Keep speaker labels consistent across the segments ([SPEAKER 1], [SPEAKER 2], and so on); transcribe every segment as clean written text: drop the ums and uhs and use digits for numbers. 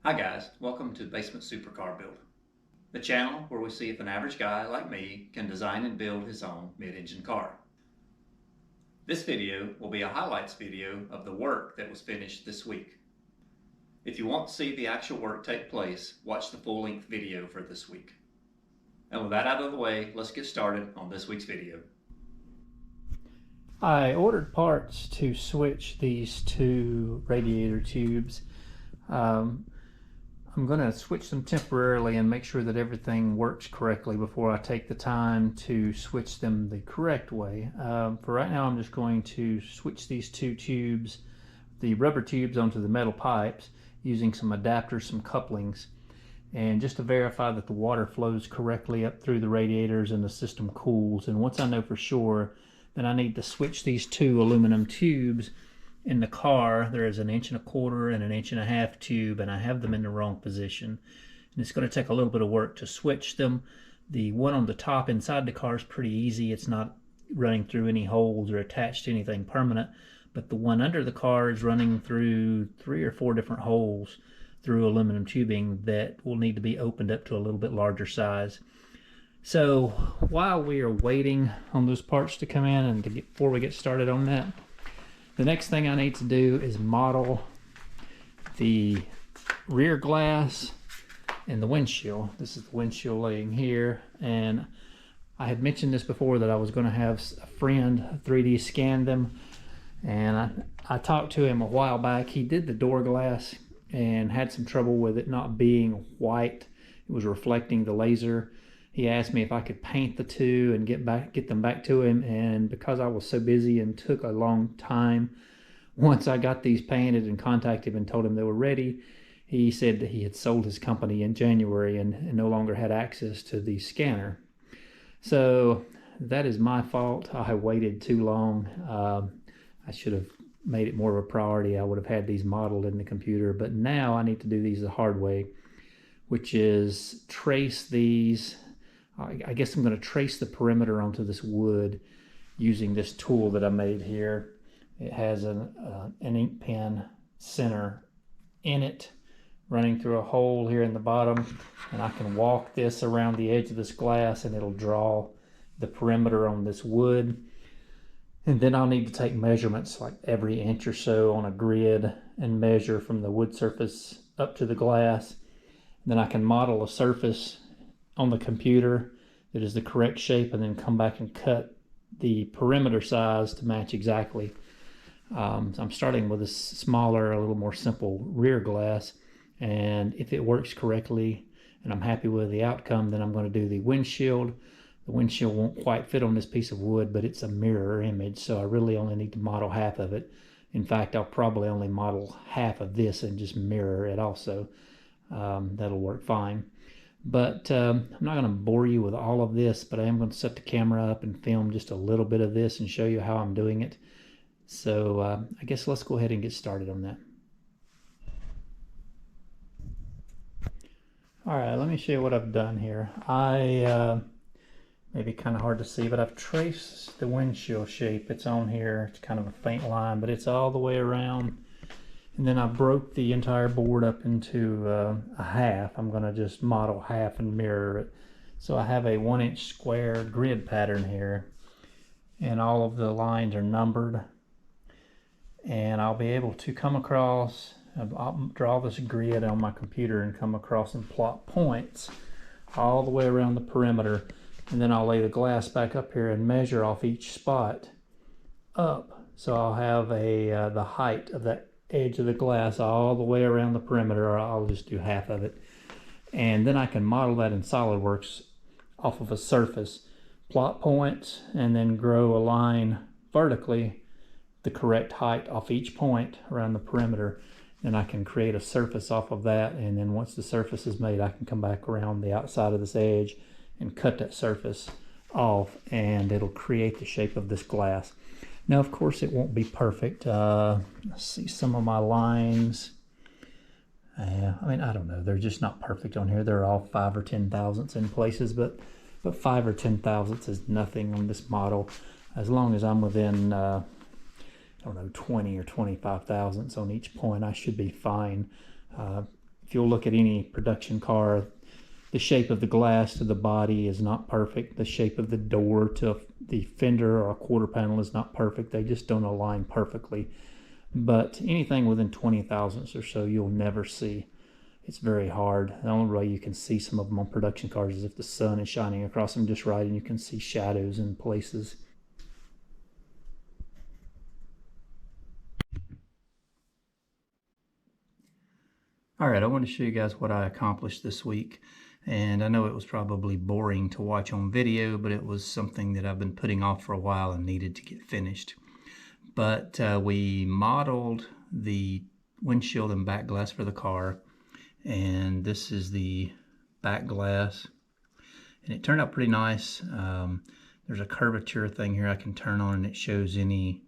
[SPEAKER 1] Hi guys, welcome to Basement Supercar Build, the channel where we see if an average guy like me can design and build his own mid-engine car. This video will be a highlights video of the work that was finished this week. If you want to see the actual work take place, watch the full-length video for this week. And with that out of the way, let's get started on this week's video.
[SPEAKER 2] I ordered parts to switch these two radiator tubes. I'm going to switch them temporarily and make sure that everything works correctly before I take the time to switch them the correct way. For right now, I'm just going to switch these two tubes, the rubber tubes, onto the metal pipes using some adapters, some couplings, and just to verify that the water flows correctly up through the radiators and the system cools. And once I know for sure, then I need to switch these two aluminum tubes in the car. There is an 1.25 and an 1.5 tube, and I have them in the wrong position. And it's going to take a little bit of work to switch them. The one on the top inside the car is pretty easy. It's not running through any holes or attached to anything permanent. But the one under the car is running through 3 or 4 different holes through aluminum tubing that will need to be opened up to a little bit larger size. So while we are waiting on those parts to come in and before we get started on that, the next thing I need to do is model the rear glass and the windshield. This is the windshield laying here, and I had mentioned this before that I was going to have a friend 3D scan them, and I talked to him a while back. He did the door glass and had some trouble with it not being white. It was reflecting the laser. He asked me if I could paint the two and get them back to him, and because I was so busy and took a long time, once I got these painted and contacted him and told him they were ready, he said that he had sold his company in January and no longer had access to the scanner. So that is my fault. I waited too long. I should have made it more of a priority. I would have had these modeled in the computer, but now I need to do these the hard way, which is trace these. I guess I'm going to trace the perimeter onto this wood using this tool that I made here. It has an ink pen center in it running through a hole here in the bottom, and I can walk this around the edge of this glass and it'll draw the perimeter on this wood. And then I'll need to take measurements like every inch or so on a grid and measure from the wood surface up to the glass. And then I can model a surface on the computer that is the correct shape and then come back and cut the perimeter size to match exactly. I'm starting with a smaller, a little more simple rear glass, and if it works correctly and I'm happy with the outcome, then I'm going to do the windshield. The windshield won't quite fit on this piece of wood, but it's a mirror image, so I really only need to model half of it. In fact, I'll probably only model half of this and just mirror it also. That'll work fine. But I'm not going to bore you with all of this, but I am going to set the camera up and film just a little bit of this and show you how I'm doing it. So I guess let's go ahead and get started on that. All right, let me show you what I've done here. Maybe kind of hard to see, but I've traced the windshield shape. It's on here. It's kind of a faint line, but it's all the way around. And then I broke the entire board up into a half. I'm going to just model half and mirror it. So I have a 1-inch square grid pattern here, and all of the lines are numbered. And I'll be able to come across, I'll draw this grid on my computer and come across and plot points all the way around the perimeter. And then I'll lay the glass back up here and measure off each spot up. So I'll have the height of that edge of the glass all the way around the perimeter, or I'll just do half of it. And then I can model that in SolidWorks off of a surface, plot points, and then grow a line vertically the correct height off each point around the perimeter. And I can create a surface off of that, and then once the surface is made, I can come back around the outside of this edge and cut that surface off, and it'll create the shape of this glass. Now, of course, it won't be perfect. Let's see some of my lines. I mean, I don't know. They're just not perfect on here. They're all 5 or 10 thousandths in places, but 5 or 10 thousandths is nothing on this model. As long as I'm within, I don't know, 20 or 25 thousandths on each point, I should be fine. If you'll look at any production car, the shape of the glass to the body is not perfect. The shape of the door to the fender or a quarter panel is not perfect. They just don't align perfectly. But anything within 20 thousandths or so, you'll never see. It's very hard. The only way you can see some of them on production cars is if the sun is shining across them just right and you can see shadows in places. All right, I want to show you guys what I accomplished this week. And I know it was probably boring to watch on video, but it was something that I've been putting off for a while and needed to get finished. But we modeled the windshield and back glass for the car. And this is the back glass. And it turned out pretty nice. There's a curvature thing here I can turn on and it shows any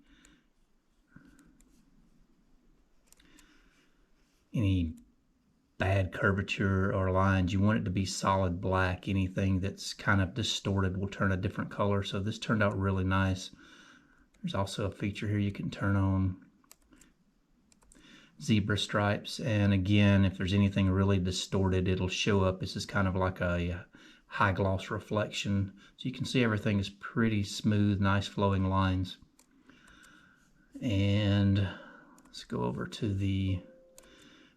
[SPEAKER 2] bad curvature or lines. You want it to be solid black. Anything that's kind of distorted will turn a different color. So this turned out really nice. There's also a feature here you can turn on zebra stripes, and again, if there's anything really distorted, it'll show up. This is kind of like a high gloss reflection, so you can see everything is pretty smooth, nice flowing lines. And let's go over to the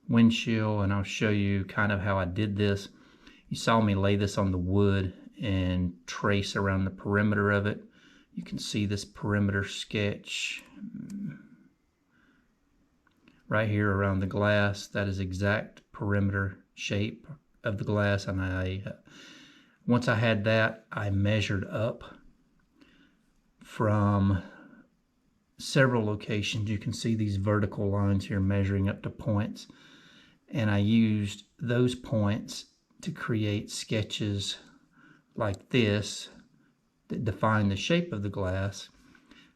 [SPEAKER 2] windshield and I'll show you kind of how I did this. You saw me lay this on the wood and trace around the perimeter of it. You can see this perimeter sketch right here around the glass. That is exact perimeter shape of the glass, and once I had that, I measured up from several locations. You can see these vertical lines here measuring up to points, and I used those points to create sketches like this that define the shape of the glass.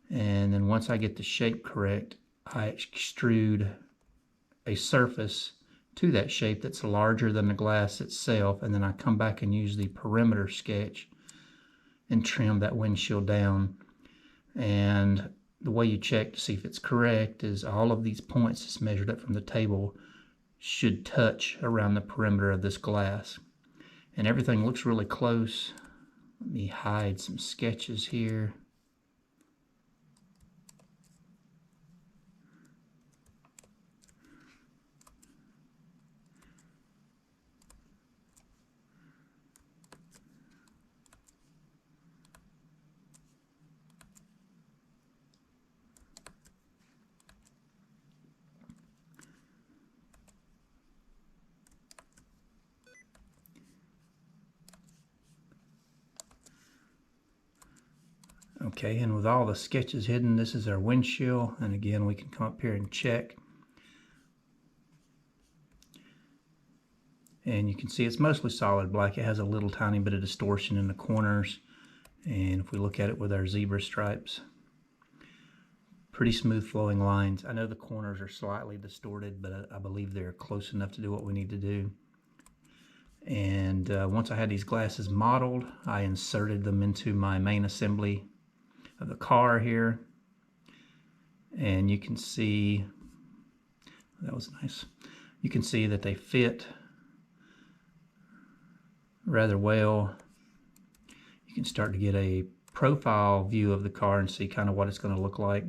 [SPEAKER 2] And then once I get the shape correct, I extrude a surface to that shape that's larger than the glass itself, and then I come back and use the perimeter sketch and trim that windshield down. And the way you check to see if it's correct is all of these points that's measured up from the table should touch around the perimeter of this glass. And everything looks really close. Let me hide some sketches here. Okay, and with all the sketches hidden, this is our windshield. And again, we can come up here and check. And you can see it's mostly solid black. It has a little tiny bit of distortion in the corners. And if we look at it with our zebra stripes, pretty smooth flowing lines. I know the corners are slightly distorted, but I believe they're close enough to do what we need to do. And once I had these glasses modeled, I inserted them into my main assembly of the car here. And you can see, that was nice. You can see that they fit rather well. You can start to get a profile view of the car and see kind of what it's going to look like.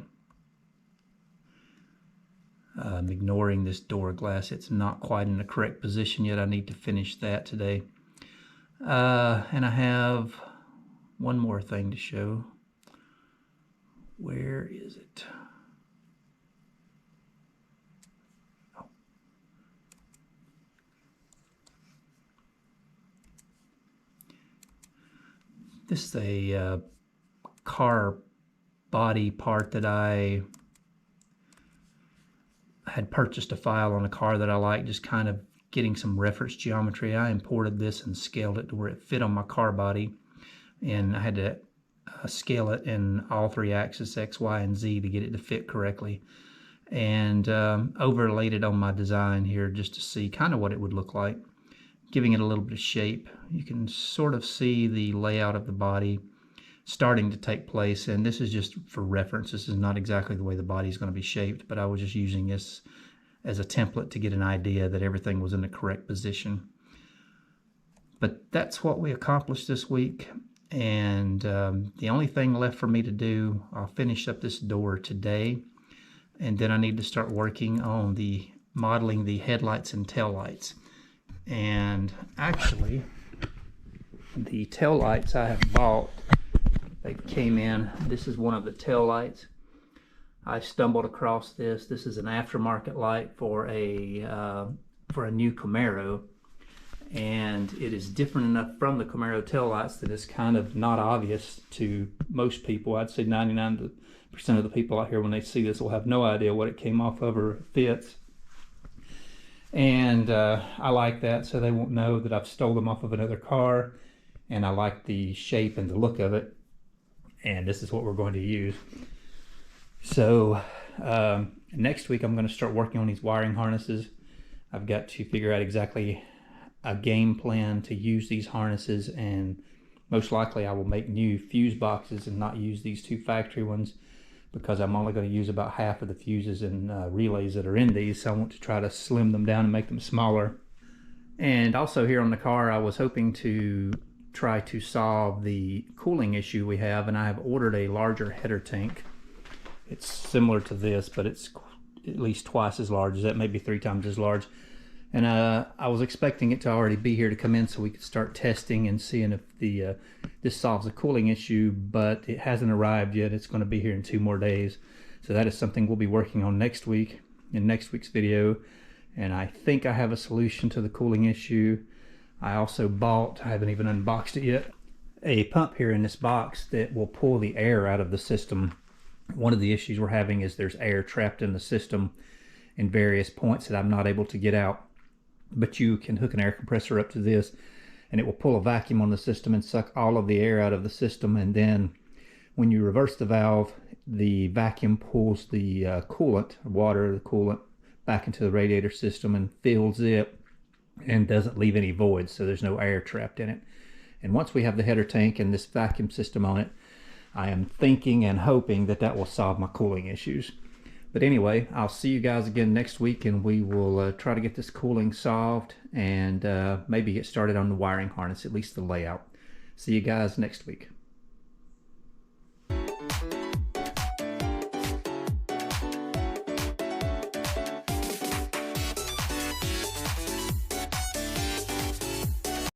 [SPEAKER 2] I'm ignoring this door glass. It's not quite in the correct position yet. I need to finish that today. And I have one more thing to show. Where is it? Oh. This is a car body part that I had purchased a file on a car that I like, just kind of getting some reference geometry. I imported this and scaled it to where it fit on my car body, and I had to scale it in all three axes, X, Y, and Z, to get it to fit correctly, and overlaid it on my design here just to see kind of what it would look like, giving it a little bit of shape. You can sort of see the layout of the body starting to take place, and this is just for reference. This is not exactly the way the body is going to be shaped, but I was just using this as a template to get an idea that everything was in the correct position. But that's what we accomplished this week, and the only thing left for me to do, I'll finish up this door today, and then I need to start working on modeling the headlights and taillights. And actually, the taillights I have bought, they came in. This is one of the taillights. I stumbled across this. This is an aftermarket light for a new Camaro, and it is different enough from the Camaro taillights that it's kind of not obvious to most people. I'd say 99% of the people out here, when they see this, will have no idea what it came off of or it fits. And I like that, so they won't know that I've stole them off of another car, and I like the shape and the look of it, and this is what we're going to use. So next week I'm going to start working on these wiring harnesses. I've got to figure out exactly a game plan to use these harnesses, and most likely I will make new fuse boxes and not use these two factory ones, because I'm only going to use about half of the fuses and relays that are in these, so I want to try to slim them down and make them smaller. And also here on the car, I was hoping to try to solve the cooling issue we have, and I have ordered a larger header tank. It's similar to this, but it's at least twice as large as that, maybe 3 times as large. And I was expecting it to already be here to come in so we could start testing and seeing if this solves the cooling issue, but it hasn't arrived yet. It's going to be here in 2 more days. So that is something we'll be working on next week, in next week's video. And I think I have a solution to the cooling issue. I also bought, I haven't even unboxed it yet, a pump here in this box that will pull the air out of the system. One of the issues we're having is there's air trapped in the system in various points that I'm not able to get out. But you can hook an air compressor up to this, and it will pull a vacuum on the system and suck all of the air out of the system. And then when you reverse the valve, the vacuum pulls the coolant, water, the coolant, back into the radiator system and fills it and doesn't leave any voids, so there's no air trapped in it. And once we have the header tank and this vacuum system on it, I am thinking and hoping that that will solve my cooling issues. But anyway, I'll see you guys again next week, and we will try to get this cooling solved and maybe get started on the wiring harness, at least the layout. See you guys next week.